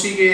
مسیح کے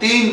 3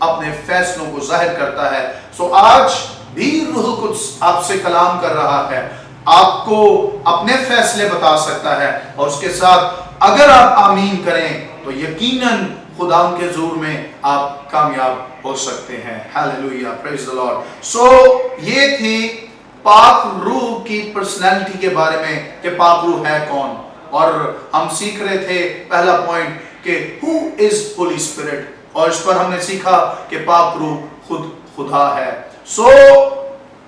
اپنے فیصلوں کو ظاہر کرتا ہے. سو آج بھی روح القدس آپ سے کلام کر رہا ہے, آپ کو اپنے فیصلے بتا سکتا ہے, اور اس کے ساتھ اگر آپ آمین کریں تو یقیناً خدا کے حضور میں آپ کامیاب ہو سکتے ہیں. ہاللویہ, پریز دی لارڈ. سو یہ تھی پاک روح کی پرسنالٹی کے بارے میں کہ پاک روح ہے کون, اور ہم سیکھ رہے تھے پہلا پوائنٹ کہ who is Holy Spirit, اور اس پر ہم نے سیکھا کہ پاک روح خود خدا ہے. سو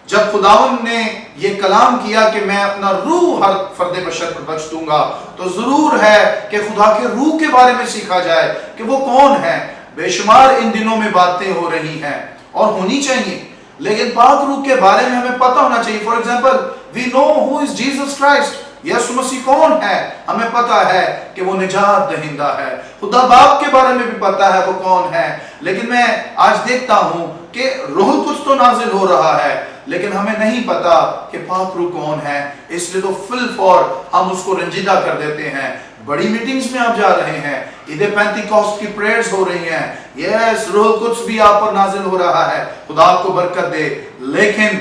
جب خداوند نے یہ کلام کیا کہ میں اپنا روح ہر فرد بشر پر بخش دوں گا, تو ضرور ہے کہ خدا کے روح کے بارے میں سیکھا جائے کہ وہ کون ہے. بے شمار ان دنوں میں باتیں ہو رہی ہیں اور ہونی چاہیے, لیکن پاک روح کے بارے میں ہمیں پتہ ہونا چاہیے. For example we know who is Jesus Christ, یسوع مسیح کون ہے, ہمیں پتہ ہے کہ وہ نجات دہندہ ہے. خدا باپ کے بارے میں بھی پتہ ہے وہ کون ہے. لیکن میں آج دیکھتا ہوں کہ روح القدس تو نازل ہو رہا ہے, لیکن ہمیں نہیں پتا کہ پاک روح کون ہے. اس لیے تو فل فور ہم اس کو رنجیدہ کر دیتے ہیں. بڑی میٹنگز میں آپ جا رہے ہیں, عید پینتیکوسٹ کی پریئرز ہو رہی ہیں, یس روح القدس بھی آپ پر نازل ہو رہا ہے, خدا آپ کو برکت دے, لیکن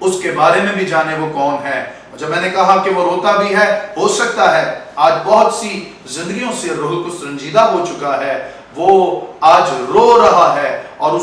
اس کے بارے میں بھی جانے وہ کون ہے. جب میں نے کہا کہ وہ روتا بھی ہے, ہو سکتا ہے آج بہت سی زندگیوں سے روح القدس رنجیدہ ہو چکا ہے, وہ آج رو رہا ہے. اور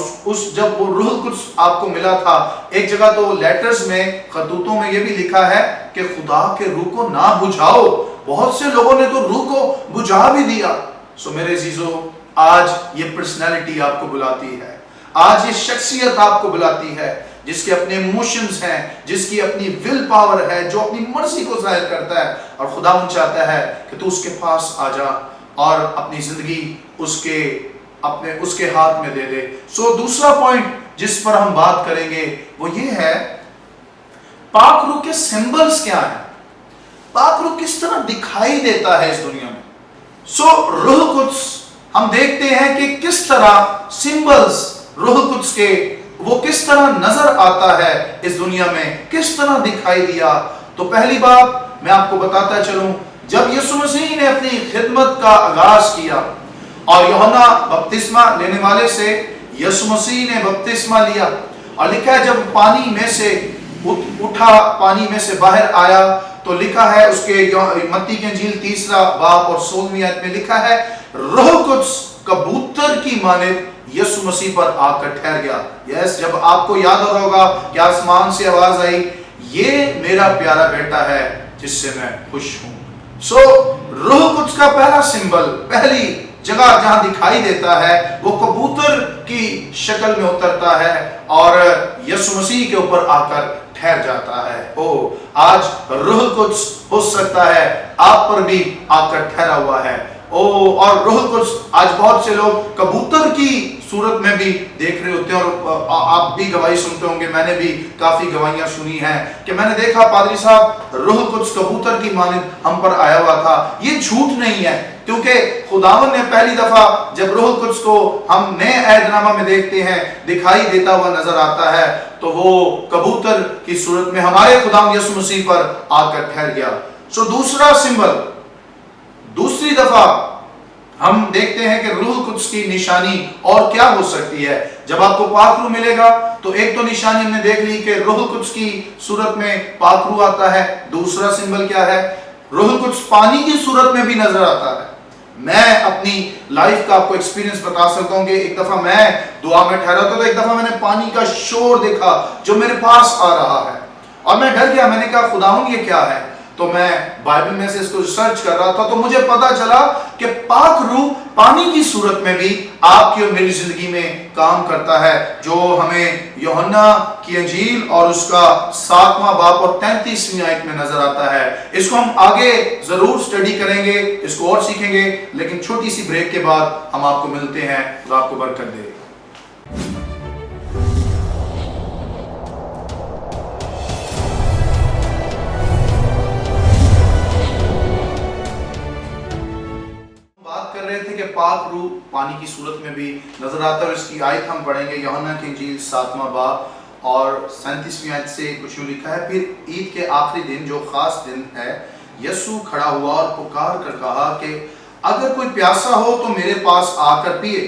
جب وہ روح القدس آپ کو ملا تھا, ایک جگہ تو لیٹرز میں, خطوطوں میں یہ بھی لکھا ہے کہ خدا کے روح کو نہ بجھاؤ. بہت سے لوگوں نے تو روح کو بجھا بھی دیا. سو میرے عزیزو, آج یہ پرسنالٹی آپ کو بلاتی ہے, آج یہ شخصیت آپ کو بلاتی ہے جس کے اپنے ایموشنز ہیں, جس کی اپنی ول پاور ہے, جو اپنی مرضی کو ظاہر کرتا ہے, اور خدا ان چاہتا ہے کہ تو اس کے پاس آ جا اور اپنی زندگی اس کے ہاتھ میں دے دے. سو دوسرا پوائنٹ جس پر ہم بات کریں گے وہ یہ ہے پاک روح کے سمبلز کیا ہیں, پاک روح کس طرح دکھائی دیتا ہے اس دنیا میں. سو روح القدس ہم دیکھتے ہیں کہ کس طرح سمبلز روح القدس کے وہ کس طرح نظر آتا ہے اس دنیا میں, کس طرح دکھائی دیا. تو پہلی بات میں آپ کو بتاتا چلوں, جب یسوع مسیح نے اپنی خدمت کا آغاز کیا اور یوحنا بپتسمہ لینے والے سے یسوع مسیح نے بپتسمہ لیا, اور لکھا ہے جب پانی میں سے اٹھا, پانی میں سے باہر آیا, تو لکھا ہے اس کے متی کی انجیل 3 باب اور 16 آیت میں لکھا ہے روح القدس کبوتر کی مانند یسوع مسیح پر آ کر ٹھہر گیا. یس, جب آپ کو یاد ہو رہا ہوگا کہ آسمان سے آواز آئی, یہ میرا پیارا بیٹا ہے جس سے میں خوش ہوں. سو روح القدس کا پہلا سمبل, پہلی جگہ جہاں دکھائی دیتا ہے وہ کبوتر کی شکل میں اترتا ہے اور یسوع مسیح کے اوپر آ کر ٹھہر جاتا ہے. آج روح القدس ہو سکتا ہے آپ پر بھی آ کر ٹھہرا ہوا ہے. اور روح القدس آج بہت سے لوگ کبوتر کی صورت میں بھی دیکھ رہے ہوتے ہیں, اور آپ بھی گواہی سنتے ہوں گے, میں نے بھی کافی گواہیاں سنی ہیں کہ میں نے دیکھا پادری صاحب روح القدس کبوتر کی مانند ہم پر آیا ہوا تھا. یہ جھوٹ نہیں ہے, کیونکہ خداوند نے پہلی دفعہ جب روح القدس کو ہم نئے عہد نامہ میں دیکھتے ہیں دکھائی دیتا ہوا نظر آتا ہے, تو وہ کبوتر کی صورت میں ہمارے خداوند یسوع مسیح پر آ کر ٹھہر گیا. سو دوسرا سمبل, دوسری دفعہ ہم دیکھتے ہیں کہ روح القدس کی نشانی اور کیا ہو سکتی ہے. جب آپ کو پاک روح ملے گا تو ایک تو نشانی ہم نے دیکھ لی کہ روح القدس کی صورت میں پاک روح آتا ہے. دوسرا سمبل کیا ہے, روح القدس پانی کی صورت میں بھی نظر آتا ہے. میں اپنی لائف کا آپ کو ایکسپیرینس بتا سکتا ہوں کہ ایک دفعہ میں دعا میں ٹھہرا تھا, تو ایک دفعہ میں نے پانی کا شور دیکھا جو میرے پاس آ رہا ہے, اور میں ڈر گیا. میں نے کہا خداوند یہ کیا ہے, تو میں بائبل میں سے اس کو ریسرچ کر رہا تھا, تو مجھے پتا چلا کہ پاک روح پانی کی صورت میں بھی آپ کی اور میری زندگی میں کام کرتا ہے, جو ہمیں یوحنا کی انجیل اور اس کا 7واں باب اور 33ویں آیت میں نظر آتا ہے. اس کو ہم آگے ضرور سٹڈی کریں گے, اس کو اور سیکھیں گے, لیکن چھوٹی سی بریک کے بعد ہم آپ کو ملتے ہیں. خدا آپ کو برکت دے. پاک روح پانی کی صورت میں بھی نظر آتا ہے, اور اس کی آیت ہم پڑھیں گے یوحنا کی انجیل 7واں باب اور 37ویں آیت سے. کچھ یوں لکھا ہے, پھر عید کے آخری دن جو خاص دن ہے, یسوع کھڑا ہوا اور پکار کر کہا کہ اگر کوئی پیاسا ہو تو میرے پاس آ کر پیے.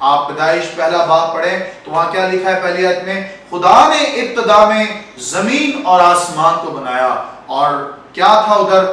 آپ پیدائش پہلا باب پڑھیں تو وہاں کیا لکھا ہے پہلی آیت میں؟ خدا نے ابتدا میں زمین اور آسمان کو بنایا، اور کیا تھا ادھر؟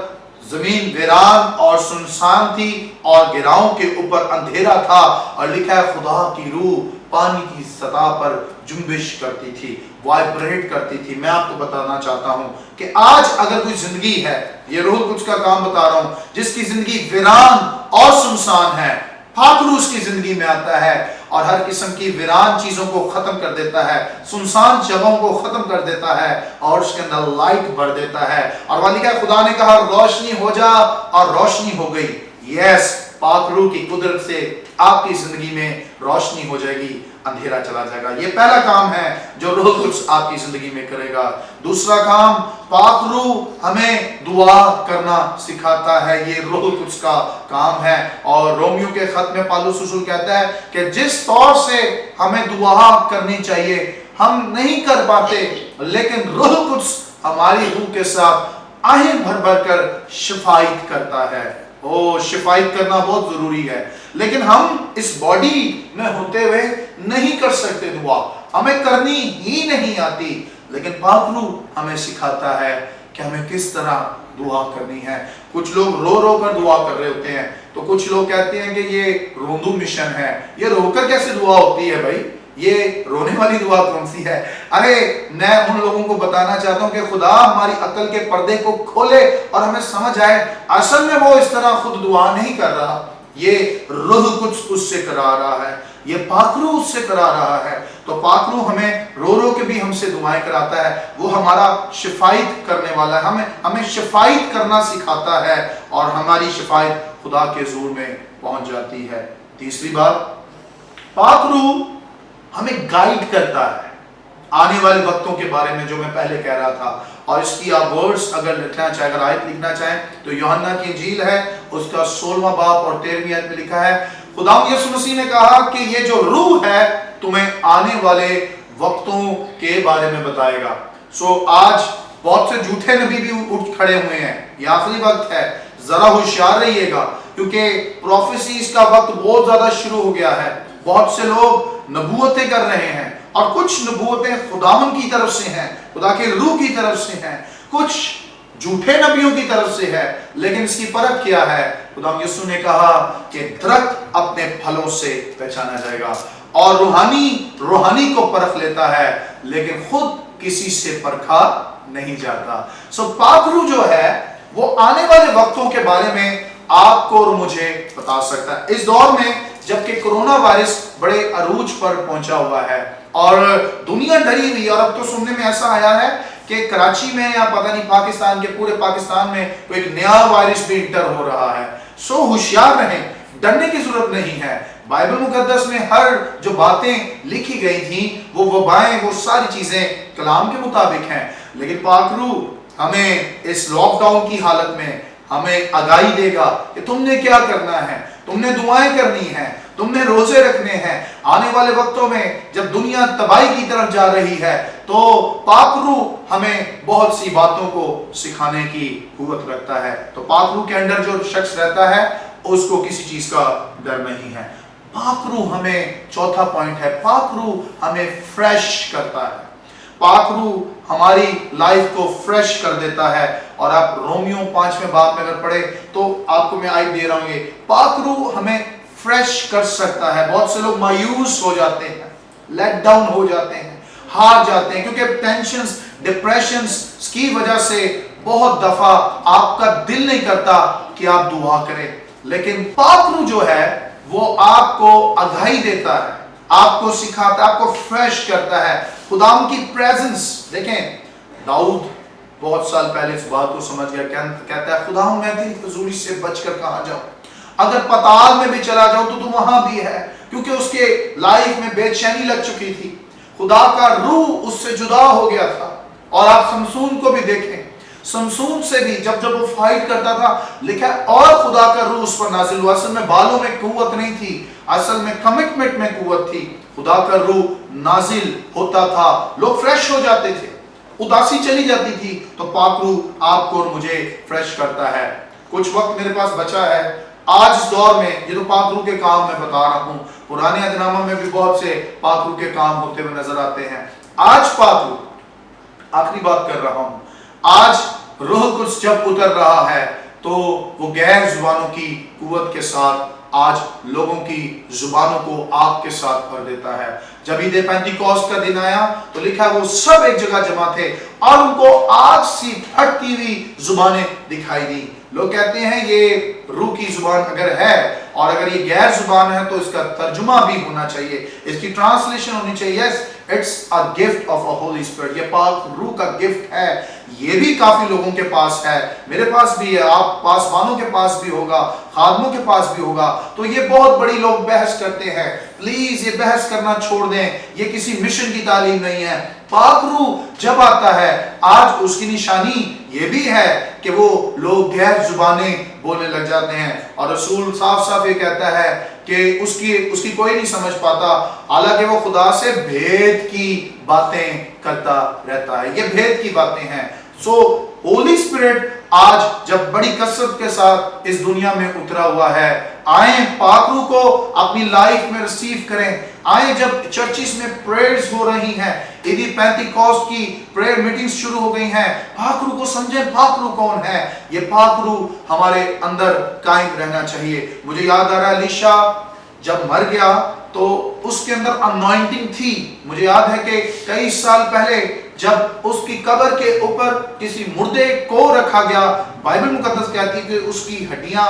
زمین ویران اور سنسان تھی اور گراؤں کے اوپر اندھیرا تھا، اور لکھا ہے خدا کی روح پانی کی سطح پر جنبش کرتی تھی، وائبریٹ کرتی تھی۔ میں آپ کو بتانا چاہتا ہوں کہ آج اگر کوئی زندگی ہے، یہ روح القدس کا کام بتا رہا ہوں، جس کی زندگی ویران اور سنسان ہے، پاک روح اس کی زندگی میں آتا ہے اور ہر قسم کی ویران چیزوں کو ختم کر دیتا ہے، سنسان جگہوں کو ختم کر دیتا ہے اور اس کے اندر لائٹ بھر دیتا ہے۔ اور وہاں لکھا ہے خدا نے کہا روشنی ہو جا، اور روشنی ہو گئی۔ یس، پاک روح کی قدرت سے آپ کی زندگی میں روشنی ہو جائے گی، اندھیرا چلا جائے گا۔ یہ پہلا کام ہے جو روح القدس آپ کی زندگی میں کرے گا۔ دوسرا کام، پاک روح ہمیں دعا کرنا سکھاتا ہے، یہ روح القدس کا کام ہے۔ اور رومیو کے خط میں پالوس رسول کہتا ہے کہ جس طور سے ہمیں دعا کرنی چاہیے ہم نہیں کر پاتے، لیکن روح القدس ہماری روح کے ساتھ آہیں بھر بھر کر شفایت کرتا ہے۔ شفایت کرنا بہت ضروری ہے، لیکن ہم اس باڈی میں ہوتے ہوئے نہیں کر سکتے دعا، ہمیں کرنی ہی نہیں آتی، لیکن پاک روح ہمیں سکھاتا ہے کہ ہمیں کس طرح دعا کرنی ہے۔ کچھ لوگ رو رو کر دعا کر رہے ہوتے ہیں، تو کچھ لوگ کہتے ہیں کہ یہ روندو مشن ہے، یہ رو کر کیسے دعا ہوتی ہے بھائی، یہ رونے والی دعا کون سی ہے؟ ارے میں ان لوگوں کو بتانا چاہتا ہوں کہ خدا ہماری عقل کے پردے کو کھولے اور ہمیں سمجھ آئے اصل میں وہ اس طرح خود دعا نہیں کر رہا، یہ روح القدس اس سے کرا رہا ہے، یہ پاک روح اس سے کرا رہا ہے۔ تو پاک روح ہمیں رو رو کے بھی ہم سے دعائیں کراتا ہے، وہ ہمارا شفایت کرنے والا ہے، ہمیں شفایت کرنا سکھاتا ہے اور ہماری شفایت خدا کے حضور میں پہنچ جاتی ہے۔ تیسری بات، پاک روح ہمیں گائیڈ کرتا ہے آنے والے وقتوں کے بارے میں، جو میں پہلے کہہ رہا تھا۔ اور اس کی آپ ورڈز اگر لکھنا چاہیں، اگر آیت لکھنا چاہیں تو یوحنا کی انجیل ہے، اس کا 16واں باب اور 13ویں آیت میں لکھا ہے، خدا یسوع مسیح نے کہا کہ یہ جو روح ہے تمہیں آنے والے وقتوں کے بارے میں بتائے گا۔ آج بہت سے جھوٹے نبی بھی اٹھ کھڑے ہوئے ہیں، یہ آخری وقت ہے، ذرا ہوشیار رہیے گا، کیونکہ پروفیسیز کا وقت بہت زیادہ شروع ہو گیا ہے۔ بہت سے لوگ نبوتیں کر رہے ہیں، اور کچھ نبوتیں خداوند کی طرف سے ہیں، خدا کے روح کی طرف سے ہیں، کچھ جھوٹے نبیوں کی طرف سے ہے، لیکن اس کی پرکھ کیا ہے؟ خدا یسوع نے کہا کہ درخت اپنے پھلوں سے پہچانا جائے گا، اور روحانی کو پرکھ لیتا ہے، لیکن خود کسی سے پرکھا نہیں جاتا۔ پاک روح جو ہے وہ آنے والے وقتوں کے بارے میں آپ کو اور مجھے بتا سکتا ہے۔ اس دور میں جبکہ کرونا وائرس بڑے عروج پر پہنچا ہوا ہے اور دنیا ڈری ہوئی، اور اب تو سننے میں ایسا آیا ہے کہ کراچی میں یا پتہ نہیں پاکستان کے پورے پاکستان میں کوئی ایک نیا وائرس بھی انٹر ہو رہا ہے۔ ہوشیار رہیں، ڈرنے کی ضرورت نہیں ہے۔ بائبل مقدس میں ہر جو باتیں لکھی گئی تھیں، وہ وبائیں، وہ ساری چیزیں کلام کے مطابق ہیں، لیکن پاک روح ہمیں اس لاک ڈاؤن کی حالت میں ہمیں آگاہی دے گا کہ تم نے کیا کرنا ہے، تم نے دعائیں کرنی ہیں، تم نے روزے رکھنے ہیں۔ آنے والے وقتوں میں جب دنیا تباہی کی طرف جا رہی ہے تو پاک روح ہمیں بہت سی باتوں کو سکھانے کی قوت رکھتا ہے۔ تو پاک روح کے اندر جو شخص رہتا ہے اس کو کسی چیز کا ڈر نہیں ہے۔ پاک روح ہمیں، چوتھا پوائنٹ ہے، پاک روح ہمیں فریش کرتا ہے۔ پاک روح ہماری لائف کو فریش کر دیتا ہے، اور آپ رومیو 5ویں باب میں اگر پڑھے تو آپ کو میں آیت دے رہا ہوں، یہ پاک روح ہمیں فریش کر سکتا ہے۔ بہت سے لوگ مایوس ہو جاتے ہیں، لیٹ ڈاؤن ہو جاتے ہیں، ہار جاتے ہیں، کیونکہ ٹینشنز، ڈپریشنز کی وجہ سے بہت دفعہ آپ کا دل نہیں کرتا کہ آپ دعا کریں، لیکن پاک روح جو ہے وہ آپ کو آگاہی دیتا ہے، آپ کو سکھاتا ہے، آپ کو فریش کرتا ہے۔ خدا کی پریزنس دیکھیں، داؤد بہت سال پہلے اس بات کو سمجھ گیا، کہتا ہے خدا میں تیری حضوری سے بچ کر کہاں جاؤں، اگر پتال میں بھی چلا جاؤں تو وہاں بھی ہے، کیونکہ اس کے لائف میں بے چینی لگ چکی تھی، خدا کا روح اس سے جدا ہو گیا تھا۔ اور آپ سمسون کو بھی دیکھیں، سمسون سے بھی جب وہ فائٹ کرتا تھا، لکھا اور خدا کا روح اس پر نازل ہوا۔ اصل میں بالوں میں قوت نہیں تھی، اصل میں کمٹمنٹ میں قوت تھی۔ خدا کا روح نازل ہوتا تھا، لوگ فریش ہو جاتے تھے، اداسی چلی جاتی تھی، تو پاک روح آپ کو اور مجھے فریش کرتا ہے۔ کچھ وقت میرے پاس بچا ہے، آج اس دور میں یہ تو پاک روح کے کام میں بتا رہا ہوں، پرانے عہد نامہ میں بھی بہت سے پاک روح کے کام ہوتے ہوئے نظر آتے ہیں. آج پاک روح، آخری بات کر رہا ہوں، آج روح القدس جب اتر رہا ہے تو وہ غیر زبانوں کی قوت کے ساتھ آج لوگوں کی زبانوں کو آگ کے ساتھ بھر دیتا ہے. جب عید پینتیکوست کا دن آیا تو لکھا ہے وہ سب ایک جگہ جمع تھے اور ان کو آگ سی پھٹتی ہوئی زبانیں دکھائی دی. لوگ کہتے ہیں یہ روح کی زبان اگر ہے اور اگر یہ غیر زبان ہے تو اس کا ترجمہ بھی ہونا چاہیے، اس کی ٹرانسلیشن ہونی چاہیے. Yes, it's a gift of a holy spirit, یہ پاک روح کا گفٹ ہے. یہ بھی کافی لوگوں کے پاس ہے، میرے پاس بھی ہے، آپ پاسبانوں کے پاس بھی ہوگا، خادموں کے پاس بھی ہوگا. تو یہ بہت بڑی لوگ بحث کرتے ہیں، پلیز یہ بحث کرنا چھوڑ دیں، یہ کسی مشن کی تعلیم نہیں ہے. پاک روح جب آتا ہے آج اس کی نشانی یہ بھی ہے کہ وہ لوگ غیر زبانیں بولنے لگ جاتے ہیں، اور رسول صاف صاف یہ کہتا ہے کہ اس کی کوئی نہیں سمجھ پاتا، حالانکہ وہ خدا سے بھید کی باتیں کرتا رہتا ہے. یہ بھید کی باتیں ہیں. سو ہولی اسپرٹ آج جب بڑی کثرت کے ساتھ اس دنیا میں اترا ہوا ہے، آئیں پاک روح کو اپنی لائف میں ریسیو کریں. آئیں جب چرچز میں پریئرز ہو رہی ہیں، عیدی پینتیکوست کی پریئر میٹنگز شروع ہو گئی ہیں، پاک روح کو سمجھیں پاک روح کون ہے. یہ پاک روح ہمارے اندر قائم رہنا چاہیے. مجھے یاد آ رہا ہے علیشا جب مر گیا تو اس کے اندر انوائنٹنگ تھی. مجھے یاد ہے کہ کئی سال پہلے جب اس کی قبر کے اوپر کسی مردے کو رکھا گیا، بائبل مقدس کہتی ہے کہ اس کی ہڈیاں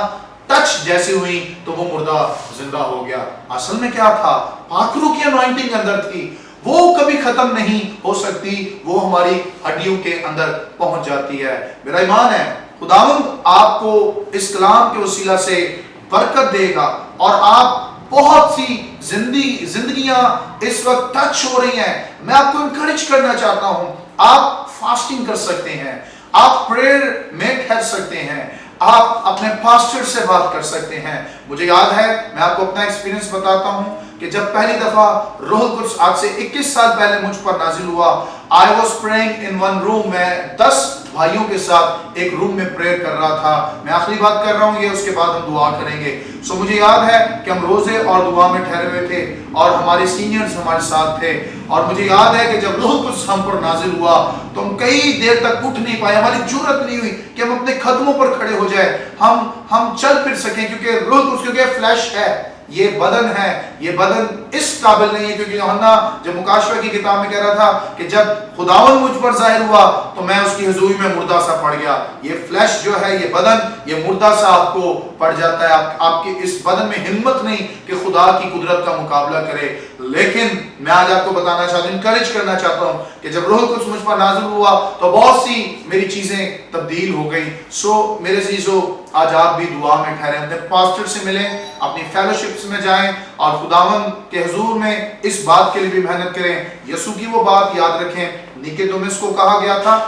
ٹچ جیسے ہوئی تو وہ مردہ زندہ ہو گیا. اصل میں کیا تھا؟ پاک روح کی انوائنٹنگ اندر تھی، وہ کبھی ختم نہیں ہو سکتی، وہ ہماری ہڈیوں کے اندر پہنچ جاتی ہے. میرا ایمان ہے خداوند آپ کو اس کلام کے وسیلہ سے برکت دے گا، اور آپ بہت سی زندگیاں اس وقت ٹچ ہو رہی ہیں. میں آپ کو انکریج کرنا چاہتا ہوں، آپ فاسٹنگ کر سکتے ہیں، آپ پریئر میں ٹھہر سکتے ہیں، آپ اپنے پاسٹر سے بات کر سکتے ہیں. مجھے یاد ہے، میں آپ کو اپنا ایکسپیرینس بتاتا ہوں کہ جب پہلی دفعہ روح القدس آج سے 21 سال پہلے مجھ پر نازل ہوا، I was praying in one room. میں 10 بھائیوں کے ساتھ ایک روم میں پریئر کر رہا تھا. میں آخری بات کر رہا ہوں، یہ اس کے بعد ہم دعا کریں گے. سو مجھے یاد ہے کہ ہم روزے اور دعا میں ٹھہرے ہوئے تھے اور ہمارے سینئرز ہمارے ساتھ تھے، اور مجھے یاد ہے کہ جب روح القدس ہم پر نازل ہوا تو ہم کئی دیر تک اٹھ نہیں پائے، ہماری جرأت نہیں ہوئی کہ ہم اپنے قدموں پر کھڑے ہو جائے، ہم چل پھر سکیں، کیونکہ روح القدس کیونکہ فلیش ہے، یہ بدن ہے، یہ بدن اس قابل نہیں ہے. کیونکہ یوحنا جب مکاشفہ کی کتاب میں کہہ رہا تھا کہ جب خداوند مجھ پر ظاہر ہوا تو میں اس کی حضوری میں مردہ سا پڑ گیا. یہ فلیش جو ہے، یہ بدن، یہ مردہ سا آپ کو پڑ جاتا ہے. آپ کی اس بدن میں ہمت نہیں کہ خدا کی قدرت کا مقابلہ کرے. لیکن میں آج آپ کو بتانا چاہتا ہوں، انکریج کرنا چاہتا ہوں کہ جب روح القدس مجھ پر نازل ہوا تو بہت سی میری چیزیں تبدیل ہو گئیں. سو میرے عزیزو، آج آپ بھی دعا میں ٹھہریں، اپنے پاسٹر سے ملیں، اپنی فیلوشپس میں جائیں اور خداوند کے حضور میں اس بات کے لیے بھی محنت کریں. یسوع کی وہ بات یاد رکھیں، نیقودیموس کو کہا گیا تھا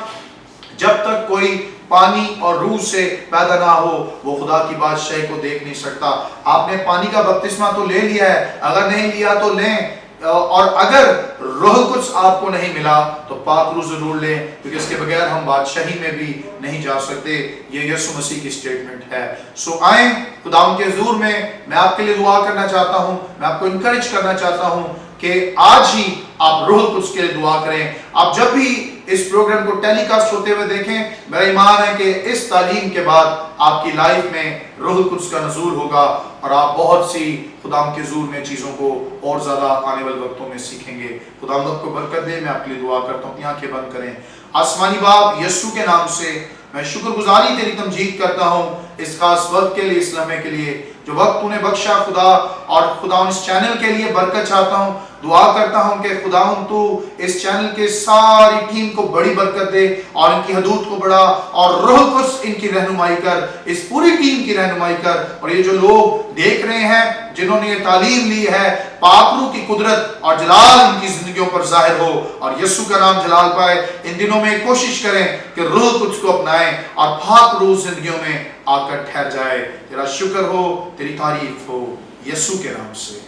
جب تک کوئی پانی اور روح سے پیدا نہ ہو وہ خدا کی بادشاہی کو دیکھ نہیں سکتا. آپ نے پانی کا بپتسمہ تو لے لیا ہے، اگر نہیں لیا تو لیں، اور اگر روح القدس آپ کو نہیں ملا تو پاک روح ضرور لیں، کیونکہ اس کے بغیر ہم بادشاہی میں بھی نہیں جا سکتے. یہ یسوع مسیح کی سٹیٹمنٹ ہے. سو آئیں خداوند کے حضور میں آپ کے لیے دعا کرنا چاہتا ہوں، میں آپ کو انکریج کرنا چاہتا ہوں کہ آج ہی آپ روح القدس کے لیے دعا کریں. آپ جب بھی اس پروگرام کو ٹیلی کاسٹ ہوتے ہوئے دیکھیں، میرا ایمان ہے کہ اس تعلیم کے بعد آپ کی لائف میں روح القدس کا نزول ہوگا اور آپ بہت سی خداوند کے حضور میں چیزوں کو اور زیادہ آنے والے وقتوں میں سیکھیں گے. خداوند آپ کو برکت دے. میں آپ کے لیے دعا کرتا ہوں، اپنی آنکھیں بند کریں. آسمانی باپ، یسوع کے نام سے میں شکر گزاری تیری تمجید کرتا ہوں اس خاص وقت کے لیے، اس لمحے کے لیے جو وقت تو نے بخشا خدا، اور خداوند اس چینل کے لیے برکت چاہتا ہوں. دعا کرتا ہوں کہ خداوند تو اس چینل کے ساری ٹیم کو بڑی برکت دے اور ان کی حدود کو بڑھا، اور روح القدس ان کی رہنمائی کر، اس پوری ٹیم کی رہنمائی کر. اور یہ جو لوگ دیکھ رہے ہیں جنہوں نے یہ تعلیم لی ہے، پاک روح کی قدرت اور جلال ان کی زندگیوں پر ظاہر ہو اور یسوع کا نام جلال پائے. ان دنوں میں کوشش کریں کہ روح القدس کو اپنائیں اور پاک روح زندگیوں میں آ کر ٹھہر جائے. تیرا شکر ہو، تیری تعریف ہو، یسوع کے نام سے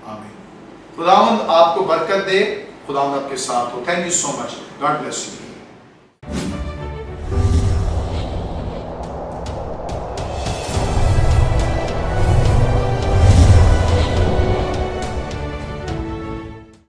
آمین. خداوند آپ کو برکت دے، خداوند آپ کے ساتھ ہو. Thank you so much. God bless you.